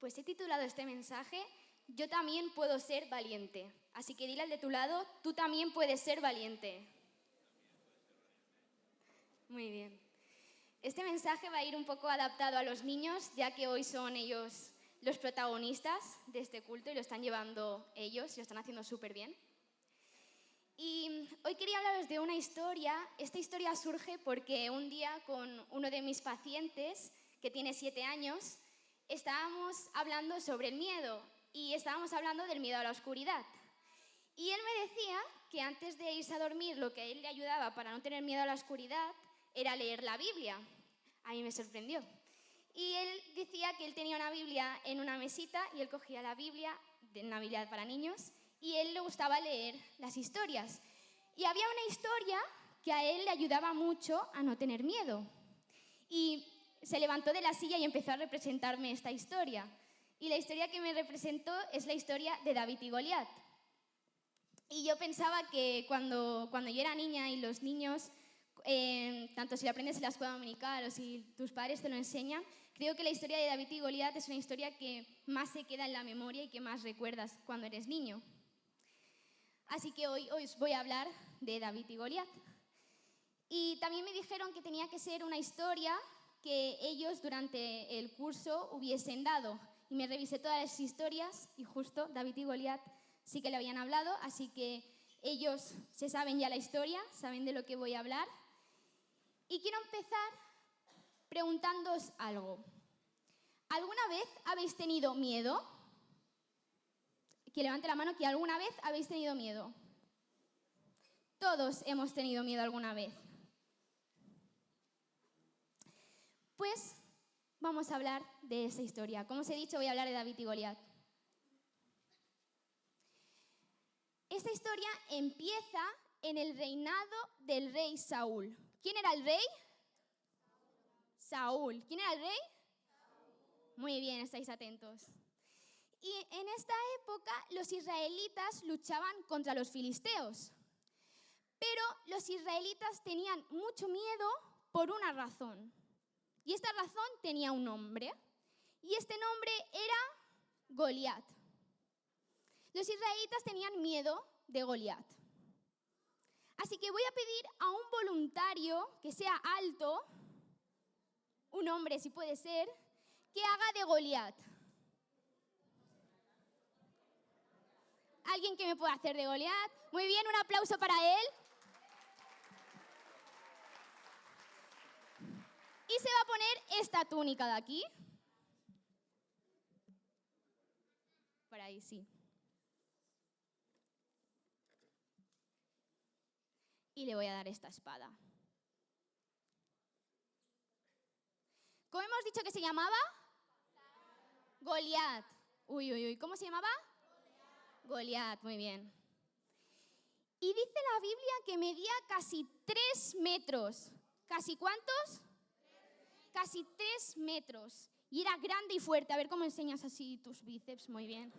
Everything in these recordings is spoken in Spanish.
Pues he titulado este mensaje, Yo también puedo ser valiente. Así que dile al de tu lado, tú también puedes ser valiente. Muy bien. Este mensaje va a ir un poco adaptado a los niños, ya que hoy son ellos los protagonistas de este culto y lo están llevando ellos y lo están haciendo súper bien. Y hoy quería hablaros de una historia. Esta historia surge porque un día con uno de mis pacientes, que tiene 7 años, estábamos hablando sobre el miedo y estábamos hablando del miedo a la oscuridad. Y él me decía que antes de irse a dormir lo que a él le ayudaba para no tener miedo a la oscuridad era leer la Biblia. A mí me sorprendió. Y él decía que él tenía una Biblia en una mesita y él cogía la Biblia, de una Biblia para niños, y a él le gustaba leer las historias. Y había una historia que a él le ayudaba mucho a no tener miedo. Y se levantó de la silla y empezó a representarme esta historia. Y la historia que me representó es la historia de David y Goliat. Y yo pensaba que cuando yo era niña y los niños, tanto si lo aprendes en la escuela dominical o si tus padres te lo enseñan, creo que la historia de David y Goliat es una historia que más se queda en la memoria y que más recuerdas cuando eres niño. Así que hoy os voy a hablar de David y Goliat. Y también me dijeron que tenía que ser una historia que ellos durante el curso hubiesen dado. Y me revisé todas las historias y justo David y Goliat sí que le habían hablado, así que ellos se saben ya la historia, saben de lo que voy a hablar. Y quiero empezar preguntándoos algo. ¿Alguna vez habéis tenido miedo? Que levante la mano que alguna vez habéis tenido miedo. Todos hemos tenido miedo alguna vez. Pues vamos a hablar de esa historia. Como os he dicho, voy a hablar de David y Goliat. Esta historia empieza en el reinado del rey Saúl. ¿Quién era el rey? Saúl. ¿Quién era el rey? Muy bien, estáis atentos. Y en esta época los israelitas luchaban contra los filisteos. Pero los israelitas tenían mucho miedo por una razón. Y esta razón tenía un nombre. Y este nombre era Goliat. Los israelitas tenían miedo de Goliat. Así que voy a pedir a un voluntario que sea alto, un hombre si puede ser, que haga de Goliat. ¿Alguien que me pueda hacer de Goliat? Muy bien, un aplauso para él. Y se va a poner esta túnica de aquí. Por ahí, sí. Y le voy a dar esta espada. ¿Cómo hemos dicho que se llamaba? Goliat. Uy. ¿Cómo se llamaba? Goliat, muy bien. Y dice la Biblia que medía casi 3 metros. ¿Casi cuántos? Casi 3 metros. Y era grande y fuerte. A ver cómo enseñas así tus bíceps. Muy bien.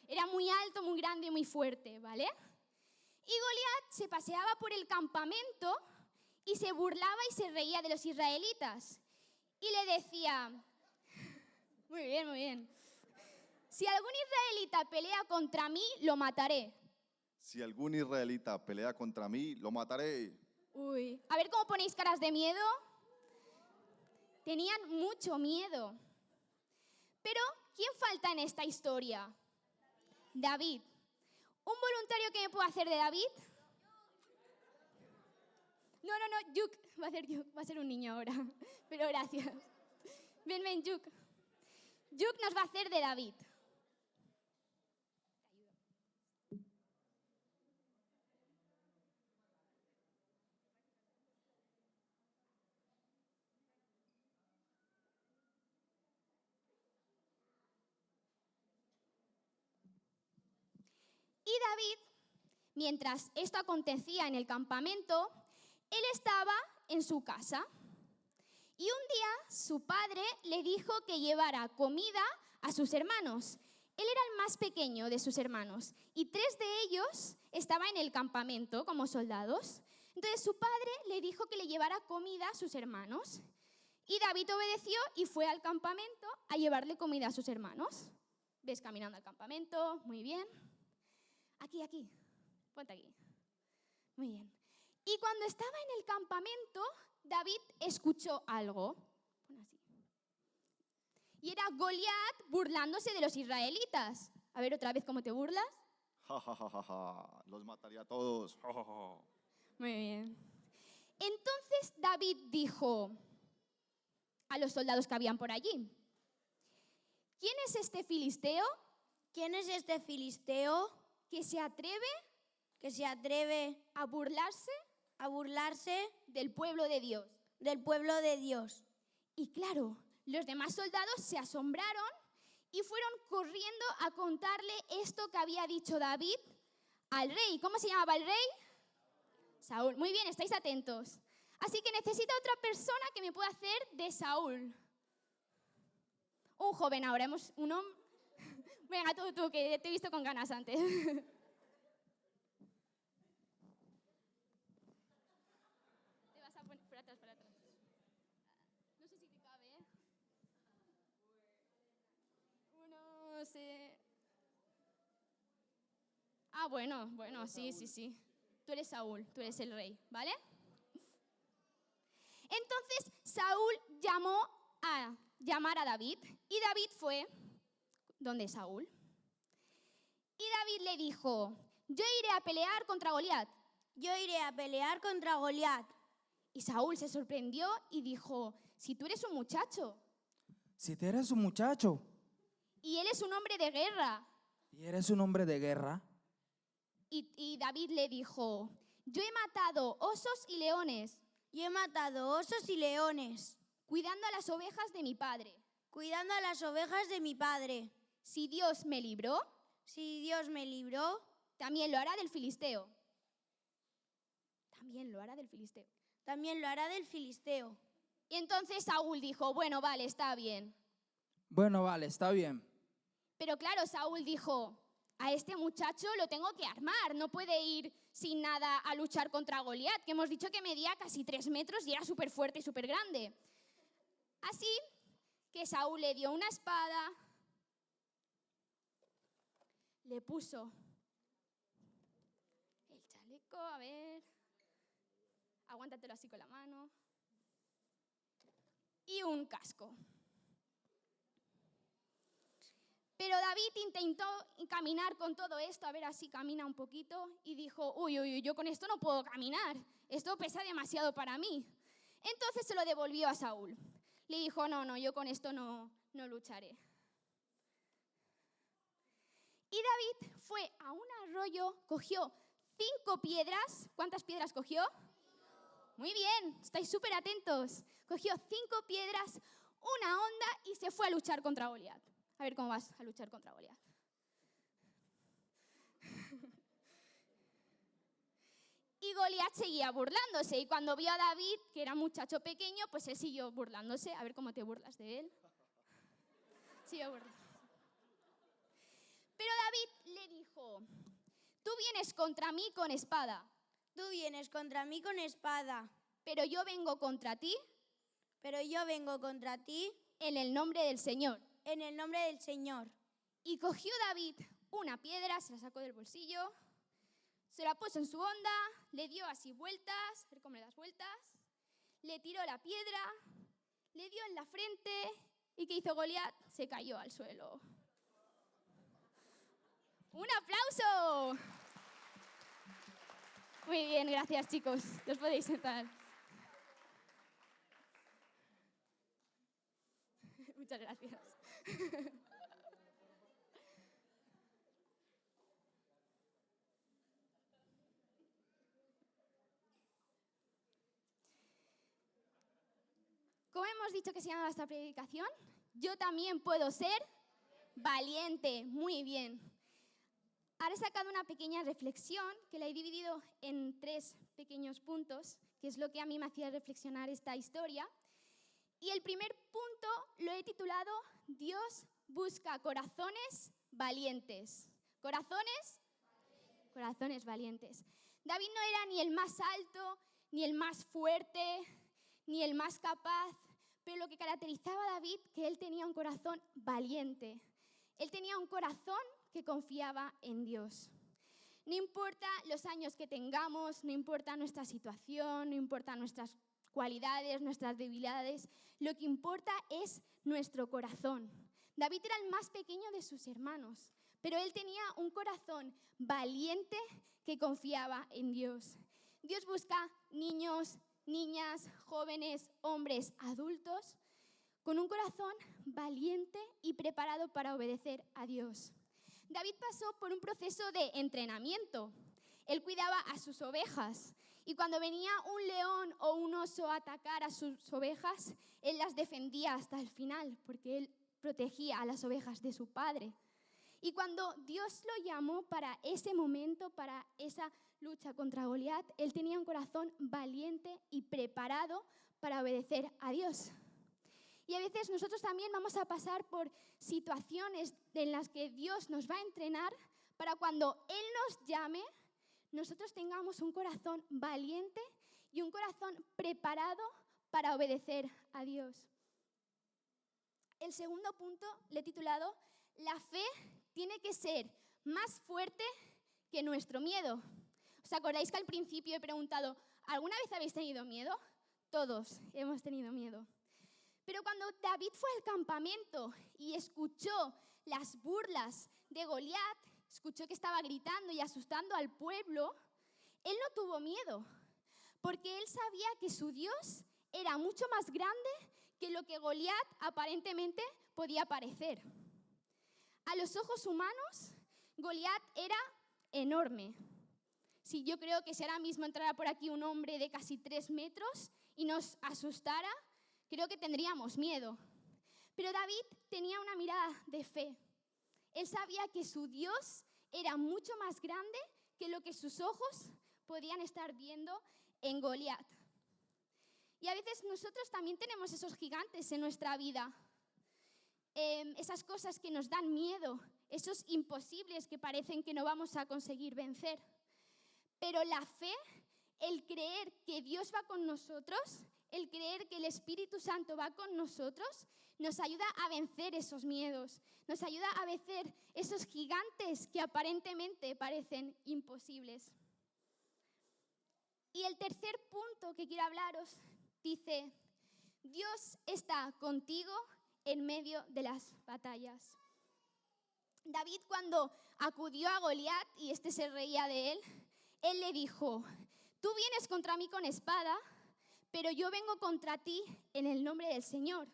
Era muy alto, muy grande y muy fuerte, ¿vale? Y Goliat se paseaba por el campamento y se burlaba y se reía de los israelitas. Y le decía, muy bien, si algún israelita pelea contra mí, lo mataré. Si algún israelita pelea contra mí, lo mataré. Uy, a ver cómo ponéis caras de miedo. Tenían mucho miedo. Pero, ¿quién falta en esta historia? David. ¿Un voluntario que me pueda hacer de David? No, Yuk. Va a ser Yuk, va a ser un niño ahora. Pero gracias. Ven, Yuk. Yuk nos va a hacer de David. Y David, mientras esto acontecía en el campamento, él estaba en su casa. Y un día su padre le dijo que llevara comida a sus hermanos. Él era el más pequeño de sus hermanos y 3 de ellos estaban en el campamento como soldados. Entonces su padre le dijo que le llevara comida a sus hermanos. Y David obedeció y fue al campamento a llevarle comida a sus hermanos. ¿Ves caminando al campamento? Muy bien. Aquí. Ponte aquí. Muy bien. Y cuando estaba en el campamento, David escuchó algo. Pon así. Y era Goliat burlándose de los israelitas. A ver, otra vez, ¿cómo te burlas? Ja, ja, ja, ja, ja. Los mataría a todos. Ja, ja, ja. Muy bien. Entonces David dijo a los soldados que habían por allí: ¿quién es este filisteo ¿Quién es este filisteo que se atreve que se atreve a burlarse a burlarse del pueblo de Dios? del pueblo de Dios? Y claro, los demás soldados se asombraron y fueron corriendo a contarle esto que había dicho David al rey. ¿Cómo se llamaba el rey? Saúl. Muy bien, estáis atentos. Así que necesito otra persona que me pueda hacer de Saúl. Un joven ahora, un hombre. Venga, tú, que te he visto con ganas antes. Te vas a poner para atrás. No sé si te cabe, ¿eh? No sé. Ah, bueno, sí. Tú eres Saúl, tú eres el rey, ¿vale? Entonces Saúl llamó a llamar a David y David fue donde Saúl. Y David le dijo: yo iré a pelear contra Goliat. Yo iré a pelear contra Goliat. Y Saúl se sorprendió y dijo: si tú eres un muchacho Si tú eres un muchacho y él es un hombre de guerra. y eres un hombre de guerra, Y David le dijo: yo he matado osos y leones, Yo he matado osos y leones, cuidando a las ovejas de mi padre. cuidando a las ovejas de mi padre. Si Dios me libró, Si Dios me libró, también lo hará del filisteo. También lo hará del filisteo. también lo hará del filisteo. Y entonces Saúl dijo: bueno, vale, está bien. bueno, vale, está bien. Pero claro, Saúl dijo: a este muchacho lo tengo que armar. No puede ir sin nada a luchar contra Goliat, que hemos dicho que medía casi 3 metros y era súper fuerte y súper grande. Así que Saúl le dio una espada, le puso el chaleco, a ver, aguántatelo así con la mano, y un casco. Pero David intentó caminar con todo esto, a ver, así camina un poquito, y dijo: uy, yo con esto no puedo caminar, esto pesa demasiado para mí. Entonces se lo devolvió a Saúl. Le dijo: no, yo con esto no lucharé. Y David fue a un arroyo, cogió 5 piedras. ¿Cuántas piedras cogió? 5. Muy bien, estáis súper atentos. Cogió 5 piedras, una honda y se fue a luchar contra Goliat. A ver cómo vas a luchar contra Goliat. Y Goliat seguía burlándose. Y cuando vio a David, que era un muchacho pequeño, pues él siguió burlándose. A ver cómo te burlas de él. Siguió burlándose. Pero David le dijo: tú vienes contra mí con espada, Tú vienes contra mí con espada, pero yo vengo contra ti pero yo vengo contra ti en el nombre del Señor. en el nombre del Señor. Y cogió David una piedra, se la sacó del bolsillo, se la puso en su honda, le dio así vueltas, a ver cómo le das vueltas, le tiró la piedra, le dio en la frente y ¿qué hizo Goliat? Se cayó al suelo. ¡Un aplauso! Muy bien, gracias chicos, os podéis sentar. Muchas gracias. ¿Cómo hemos dicho que se llama esta predicación? Yo también puedo ser valiente. Muy bien. Ahora he sacado una pequeña reflexión que la he dividido en 3 pequeños puntos, que es lo que a mí me hacía reflexionar esta historia. Y el primer punto lo he titulado: Dios busca corazones valientes. ¿Corazones? Corazones valientes. David no era ni el más alto, ni el más fuerte, ni el más capaz, Pero lo que caracterizaba a David, que él tenía un corazón valiente. Él tenía un corazón que confiaba en Dios. No importa los años que tengamos, no importa nuestra situación, no importa nuestras cualidades, nuestras debilidades, lo que importa es nuestro corazón. David era el más pequeño de sus hermanos, pero él tenía un corazón valiente que confiaba en Dios. Dios busca niños, niñas, jóvenes, hombres, adultos, con un corazón valiente y preparado para obedecer a Dios. David pasó por un proceso de entrenamiento. Él cuidaba a sus ovejas y cuando venía un león o un oso a atacar a sus ovejas, él las defendía hasta el final porque él protegía a las ovejas de su padre. Y cuando Dios lo llamó para ese momento, para esa lucha contra Goliat, él tenía un corazón valiente y preparado para obedecer a Dios. Y a veces nosotros también vamos a pasar por situaciones en las que Dios nos va a entrenar para cuando Él nos llame, nosotros tengamos un corazón valiente y un corazón preparado para obedecer a Dios. El segundo punto le he titulado: la fe tiene que ser más fuerte que nuestro miedo. ¿Os acordáis que al principio he preguntado, ¿alguna vez habéis tenido miedo? Todos hemos tenido miedo. Pero cuando David fue al campamento y escuchó las burlas de Goliat, escuchó que estaba gritando y asustando al pueblo, él no tuvo miedo, porque él sabía que su Dios era mucho más grande que lo que Goliat aparentemente podía parecer. A los ojos humanos, Goliat era enorme. Sí, yo creo que si ahora mismo entrara por aquí un hombre de casi 3 metros y nos asustara, creo que tendríamos miedo. Pero David tenía una mirada de fe. Él sabía que su Dios era mucho más grande que lo que sus ojos podían estar viendo en Goliat. Y a veces nosotros también tenemos esos gigantes en nuestra vida. Esas cosas que nos dan miedo, esos imposibles que parecen que no vamos a conseguir vencer. Pero la fe, el creer que Dios va con nosotros, el creer que el Espíritu Santo va con nosotros, nos ayuda a vencer esos miedos, nos ayuda a vencer esos gigantes que aparentemente parecen imposibles. Y el tercer punto que quiero hablaros dice: Dios está contigo en medio de las batallas. David, cuando acudió a Goliat y este se reía de él, él le dijo: tú vienes contra mí con espada, pero yo vengo contra ti en el nombre del Señor.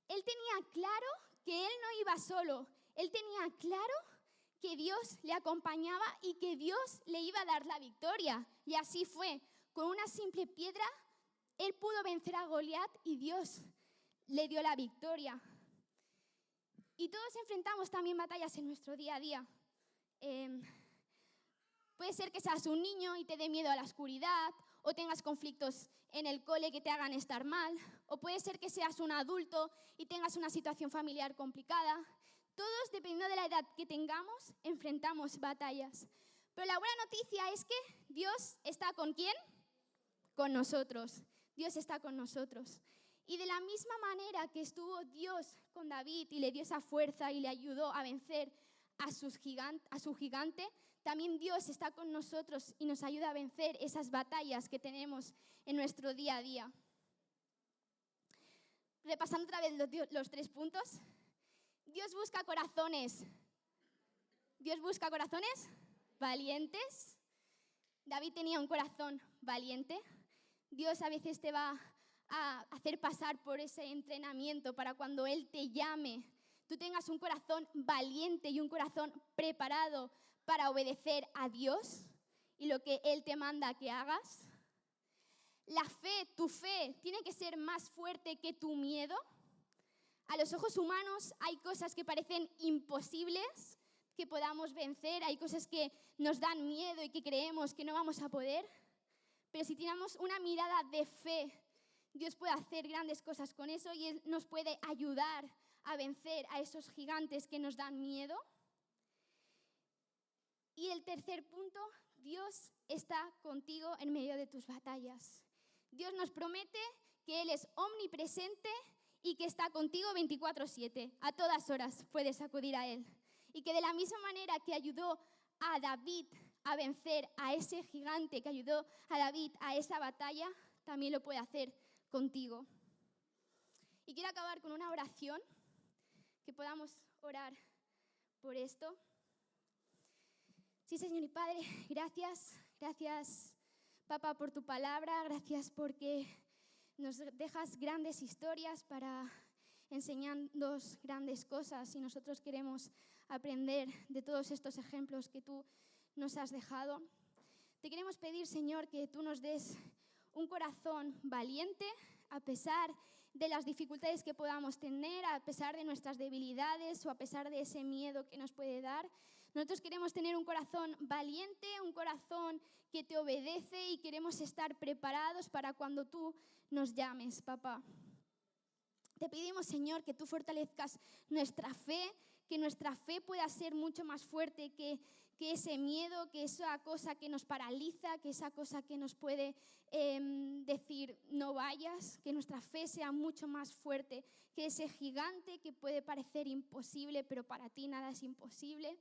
Él tenía claro que él no iba solo. Él tenía claro que Dios le acompañaba y que Dios le iba a dar la victoria. Y así fue. Con una simple piedra, él pudo vencer a Goliat y Dios le dio la victoria. Y todos enfrentamos también batallas en nuestro día a día. Puede ser que seas un niño y te dé miedo a la oscuridad, o tengas conflictos en el cole que te hagan estar mal, o puede ser que seas un adulto y tengas una situación familiar complicada. Todos, dependiendo de la edad que tengamos, enfrentamos batallas. Pero la buena noticia es que Dios está ¿con quién? Con nosotros. Dios está con nosotros. Y de la misma manera que estuvo Dios con David y le dio esa fuerza y le ayudó a vencer a su gigante, también Dios está con nosotros y nos ayuda a vencer esas batallas que tenemos en nuestro día a día. Repasando otra vez los 3 puntos. Dios busca corazones. Dios busca corazones valientes. David tenía un corazón valiente. Dios a veces te va a hacer pasar por ese entrenamiento para cuando Él te llame, tú tengas un corazón valiente y un corazón preparado para obedecer a Dios y lo que Él te manda que hagas. La fe, tu fe, tiene que ser más fuerte que tu miedo. A los ojos humanos hay cosas que parecen imposibles que podamos vencer, hay cosas que nos dan miedo y que creemos que no vamos a poder. Pero si tenemos una mirada de fe, Dios puede hacer grandes cosas con eso y Él nos puede ayudar a vencer a esos gigantes que nos dan miedo. Y el tercer punto, Dios está contigo en medio de tus batallas. Dios nos promete que Él es omnipresente y que está contigo 24/7. A todas horas puedes acudir a Él. Y que de la misma manera que ayudó a David a vencer a ese gigante, que ayudó a David a esa batalla, también lo puede hacer contigo. Y quiero acabar con una oración, que podamos orar por esto. Sí, Señor y Padre, gracias, Papá, por tu palabra, gracias porque nos dejas grandes historias para enseñarnos grandes cosas y nosotros queremos aprender de todos estos ejemplos que tú nos has dejado. Te queremos pedir, Señor, que tú nos des un corazón valiente a pesar de las dificultades que podamos tener, a pesar de nuestras debilidades o a pesar de ese miedo que nos puede dar. Nosotros queremos tener un corazón valiente, un corazón que te obedece y queremos estar preparados para cuando tú nos llames, papá. Te pedimos, Señor, que tú fortalezcas nuestra fe, que nuestra fe pueda ser mucho más fuerte que ese miedo, que esa cosa que nos paraliza, que esa cosa que nos puede decir no vayas, que nuestra fe sea mucho más fuerte que ese gigante que puede parecer imposible, pero para ti nada es imposible.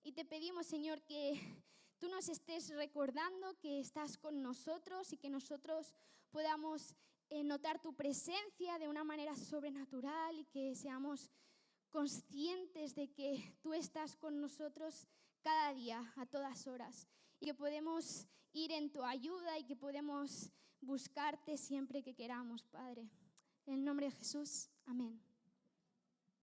Y te pedimos, Señor, que tú nos estés recordando que estás con nosotros y que nosotros podamos notar tu presencia de una manera sobrenatural y que seamos conscientes de que tú estás con nosotros cada día, a todas horas, y que podemos ir en tu ayuda y que podemos buscarte siempre que queramos, Padre. En el nombre de Jesús, amén.